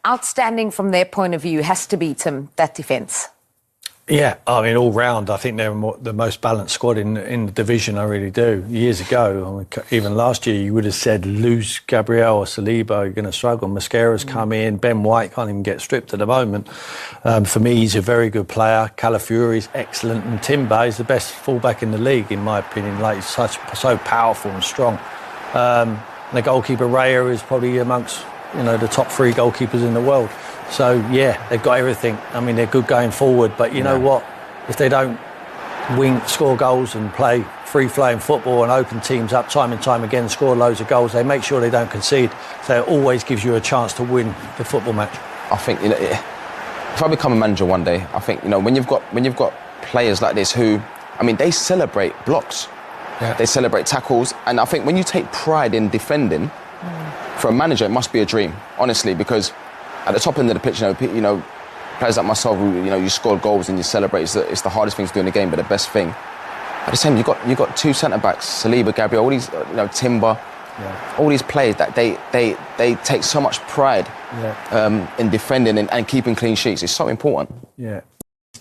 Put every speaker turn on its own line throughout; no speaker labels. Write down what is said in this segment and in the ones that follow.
outstanding from their point of view has to be, Tim, that defence.
Yeah, I mean, all round, I think they're the most balanced squad in the division. I really do. Years ago, I mean, even last year, you would have said lose Gabriel or Saliba, you're going to struggle. Mascara's come in. Ben White can't even get stripped at the moment. For me, he's a very good player. Calafiori's excellent, and Timber is the best fullback in the league, in my opinion. Like, he's so powerful and strong. And the goalkeeper Raya is probably amongst the top 3 goalkeepers in the world. So, yeah, they've got everything. I mean, they're good going forward. But you know what? If they don't score goals and play free-flowing football and open teams up time and time again, score loads of goals, they make sure they don't concede. So it always gives you a chance to win the football match.
I think, if I become a manager one day, I think, when you've got players like this who, I mean, they celebrate blocks. Yeah. They celebrate tackles. And I think when you take pride in defending, for a manager, it must be a dream, honestly, because at the top end of the pitch, players like myself, who, you score goals and you celebrate. It's the hardest thing to do in the game, but the best thing. At the same, you got 2 centre backs, Saliba, Gabriel, all these, Timber, all these players that they take so much pride in defending and keeping clean sheets. It's so important.
Yeah.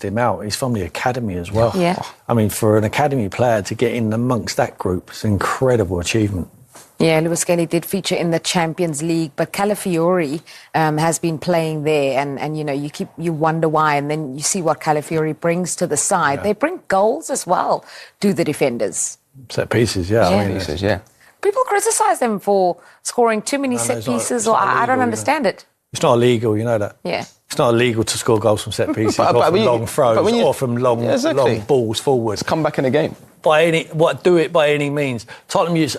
Him out. He's from the academy as well.
Yeah.
I mean, for an academy player to get in amongst that group, it's an incredible achievement.
Yeah, Lewis Kelly did feature in the Champions League, but Calafiori has been playing there, and you wonder why, and then you see what Calafiori brings to the side. Yeah. They bring goals as well, do the defenders.
Set pieces, yeah.
People criticise them for scoring too many set pieces, or I don't understand it.
It's not illegal, you know that.
Yeah.
It's not illegal to score goals from set pieces, or from long throws, or from long balls forward.
Come back in the game.
Do it by any means. Tottenham used...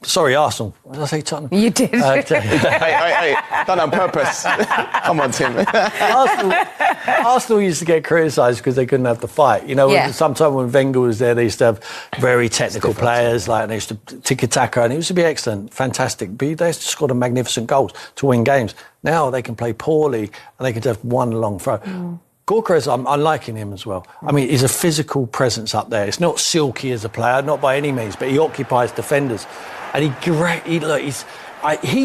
Sorry, Arsenal. What did I say, Tottenham?
You did.
Hey, done on purpose. Come on, Tim.
Arsenal used to get criticised because they couldn't have the fight. Sometimes when Wenger was there, they used to have very technical players, and they used to tiki-taka, and it used to be excellent, fantastic. But they used to score magnificent goals to win games. Now they can play poorly, and they can have one long throw. Gorka, I'm liking him as well. I mean, he's a physical presence up there. It's not silky as a player, not by any means, but he occupies defenders. And he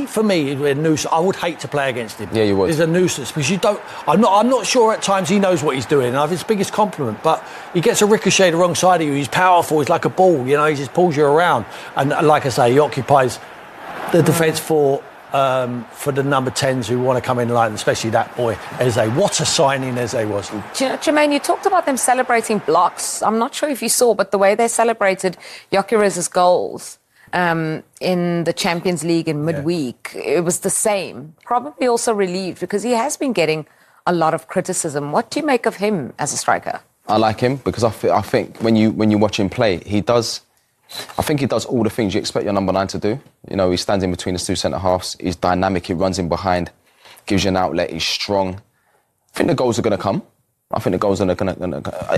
for me, is a nuisance. I would hate to play against him.
Yeah, you would.
He's a nuisance because I'm not sure at times he knows what he's doing. And I have his biggest compliment, but he gets a ricochet the wrong side of you. He's powerful. He's like a ball. He just pulls you around. And like I say, he occupies the defence for the number 10s who want to come in line, especially that boy, Eze. What a signing Eze was.
Jermaine, you talked about them celebrating blocks. I'm not sure if you saw, but the way they celebrated Gyökeres's goals in the Champions League in midweek, it was the same. Probably also relieved because he has been getting a lot of criticism. What do you make of him as a striker?
I like him because I think when you watch him play, he does all the things you expect your number 9 to do. He stands in between his 2 centre-halves. He's dynamic. He runs in behind, gives you an outlet. He's strong. I think the goals are going to come.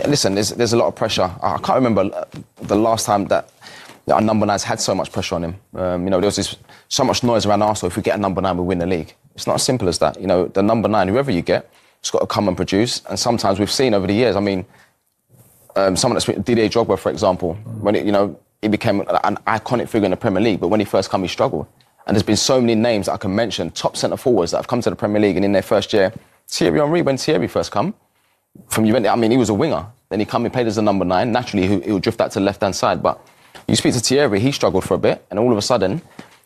Listen, there's a lot of pressure. I can't remember the last time that our number 9's had so much pressure on him. There was so much noise around Arsenal. If we get a number 9, we win the league. It's not as simple as that. The number 9, whoever you get, it's got to come and produce. And sometimes we've seen over the years, someone that's Didier Drogba, for example, when he became an iconic figure in the Premier League, but when he first came, he struggled. And there's been so many names that I can mention, top centre-forwards that have come to the Premier League, and in their first year, Thierry Henry, when Thierry first come, from Juventus, he was a winger. Then he played as a number 9. Naturally, he would drift out to the left-hand side. But you speak to Thierry, he struggled for a bit, and all of a sudden,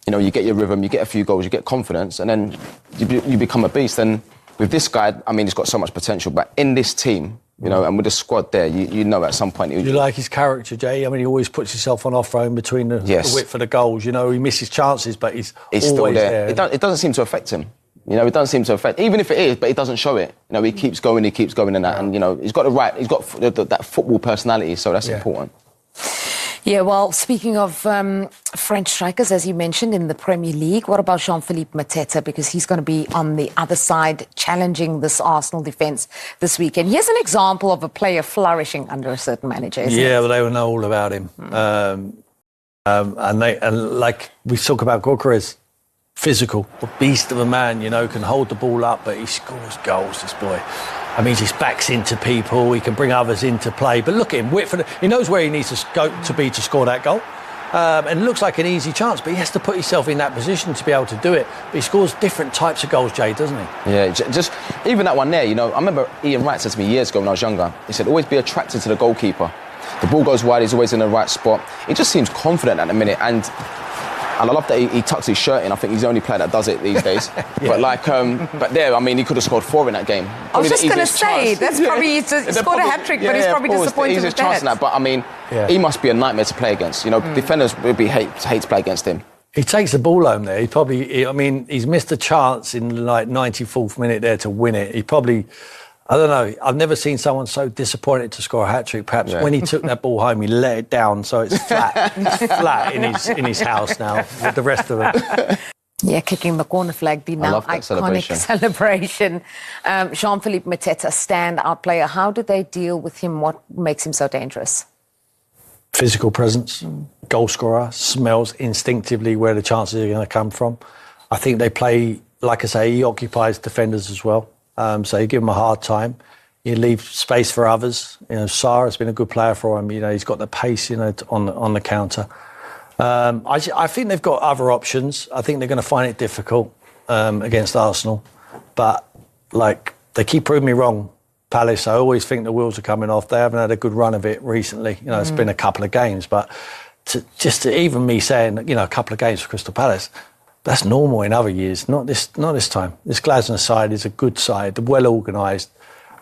you get your rhythm, you get a few goals, you get confidence, and then you become a beast. And with this guy, he's got so much potential. But in this team, and with the squad there, at some point...
You like his character, Jay? He always puts himself on off-row in between the width for the goals. He misses chances, but he's always
still there. It doesn't seem to affect him. It doesn't seem to affect... Even if it is, but he doesn't show it. He keeps going in that. And, he's got that football personality, so that's important.
Yeah, well, speaking of French strikers, as you mentioned, in the Premier League, what about Jean-Philippe Mateta? Because he's going to be on the other side challenging this Arsenal defence this weekend. Here's an example of a player flourishing under a certain manager, isn't it?
Well, they will know all about him. And like we talk about Gyökeres, physical, a beast of a man, can hold the ball up, but he scores goals, this boy. He just backs into people. He can bring others into play. But look at him, Whitford. He knows where he needs to go to be to score that goal. And it looks like an easy chance, but he has to put himself in that position to be able to do it. But he scores different types of goals, Jay, doesn't he?
Yeah, just even that one there, you know, I remember Ian Wright said to me years ago when I was younger, he said, always be attracted to the goalkeeper. The ball goes wide, he's always in the right spot. He just seems confident at the minute, and I love that he tucks his shirt in. I think he's the only player that does it these days. But but there, I mean, he could have scored 4 in that game.
I was just going to say, that's probably, he scored a hat-trick, but he's probably disappointed with
chance in that. But I mean, he must be a nightmare to play against. You know, defenders would hate to play against him.
He takes the ball home there. I mean, he's missed a chance in like 94th minute there to win it. He probably, I don't know, I've never seen someone so disappointed to score a hat-trick. Perhaps when he took that ball home, he let it down, so it's flat. It's flat in his house now with the rest of it.
Yeah, kicking the corner flag, the now iconic celebration. Jean-Philippe Mateta, standout player. How do they deal with him? What makes him so dangerous?
Physical presence, goal scorer, smells instinctively where the chances are going to come from. I think they play, like I say, he occupies defenders as well. So you give him a hard time. You leave space for others. You know, Sarr has been a good player for him. You know, he's got the pace, you know, on the counter. I think they've got other options. I think they're going to find it difficult against Arsenal. But, like, they keep proving me wrong, Palace. I always think the wheels are coming off. They haven't had a good run of it recently. You know, it's been a couple of games. But even me saying, you know, a couple of games for Crystal Palace, that's normal in other years, not this time. This Glasner side is a good side, they're well organised.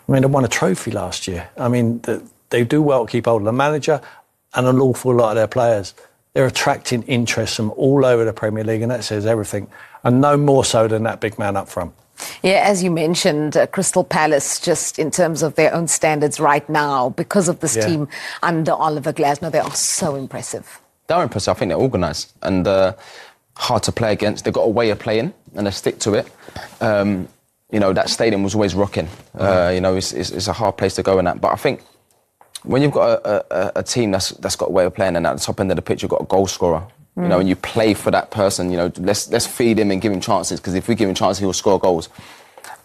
I mean, they won a trophy last year. I mean, they do well to keep hold of the manager and an awful lot of their players. They're attracting interest from all over the Premier League, and that says everything. And no more so than that big man up front.
Yeah, as you mentioned, Crystal Palace, just in terms of their own standards right now, because of this team under Oliver Glasner, they are so impressive.
They're impressive. I think they're organised and hard to play against. They've got a way of playing and they stick to it. You know, that stadium was always rocking. You know, it's a hard place to go in that. But I think when you've got a team that's got a way of playing, and at the top end of the pitch you've got a goal scorer, you know, and you play for that person, you know, let's feed him and give him chances, because if we give him chances, he'll score goals.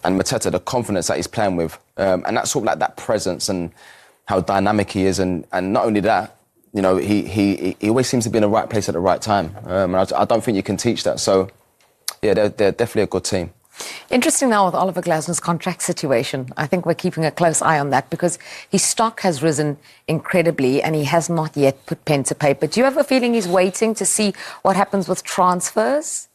And Mateta, the confidence that he's playing with, and that's sort of like that presence and how dynamic he is, and not only that, you know, he always seems to be in the right place at the right time. And I don't think you can teach that. So, yeah, they're definitely a good team.
Interesting now with Oliver Glasner's contract situation. I think we're keeping a close eye on that because his stock has risen incredibly and he has not yet put pen to paper. Do you have a feeling he's waiting to see what happens with transfers?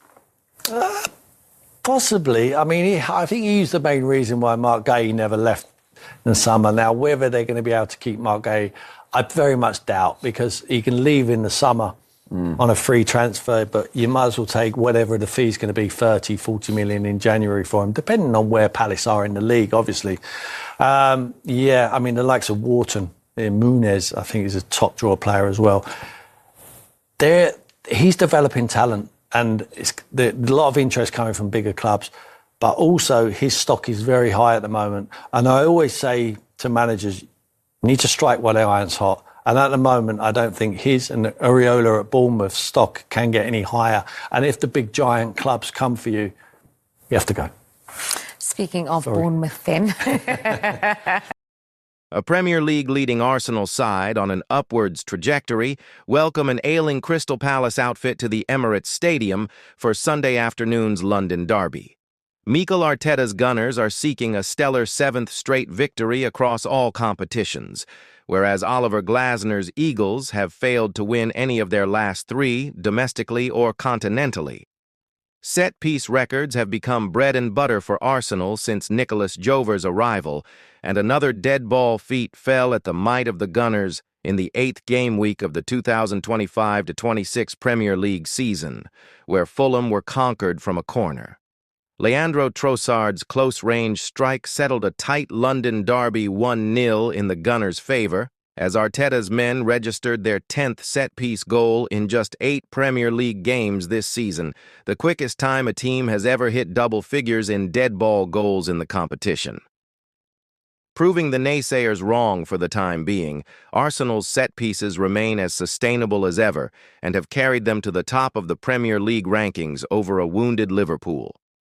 Possibly. I mean, I think he's the main reason why Mark Gay never left in the summer. Now, whether they're going to be able to keep Mark Gay, I very much doubt, because he can leave in the summer on a free transfer, but you might as well take whatever the fee's going to be, 30, 40 million in January for him, depending on where Palace are in the league, obviously. Yeah, I mean, the likes of Wharton, Muniz, I think, is a top draw player as well. He's developing talent, and there's a lot of interest coming from bigger clubs, but also his stock is very high at the moment. And I always say to managers, you need to strike while the iron's hot. And at the moment, I don't think his and Areola at Bournemouth stock can get any higher. And if the big giant clubs come for you, you have to go.
Speaking of Bournemouth then.
A Premier League leading Arsenal side on an upwards trajectory welcome an ailing Crystal Palace outfit to the Emirates Stadium for Sunday afternoon's London derby. Mikel Arteta's Gunners are seeking a stellar 7th straight victory across all competitions, whereas Oliver Glasner's Eagles have failed to win any of their last 3, domestically or continentally. Set-piece records have become bread and butter for Arsenal since Nicolas Jover's arrival, and another dead ball feat fell at the might of the Gunners in the 8th game week of the 2025-26 Premier League season, where Fulham were conquered from a corner. Leandro Trossard's close-range strike settled a tight London derby 1-0 in the Gunners' favour, as Arteta's men registered their 10th set-piece goal in just 8 Premier League games this season, the quickest time a team has ever hit double figures in dead-ball goals in the competition. Proving the naysayers wrong for the time being, Arsenal's set-pieces remain as sustainable as ever and have carried them to the top of the Premier League rankings over a wounded Liverpool.